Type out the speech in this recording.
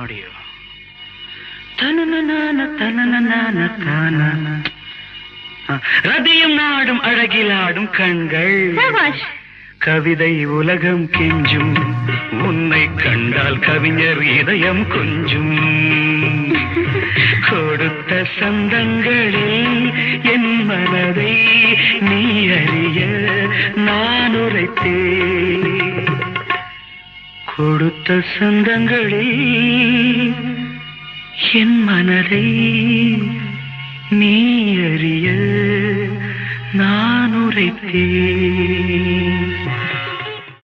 முடியும். ரதியும் நாடும் அழகிலாடும் கண்கள், கவிதை உலகம் கெஞ்சும், உன்னை கண்டால் கவிஞர் இதயம் கொஞ்சும். கொடுத்த சந்தங்களில் என் மனதை நீ அறிய நான் உரைத்தேன். கொடுத்த சந்தங்களில் என் மனதை நீ அறிய நான் உரைத்தேன்.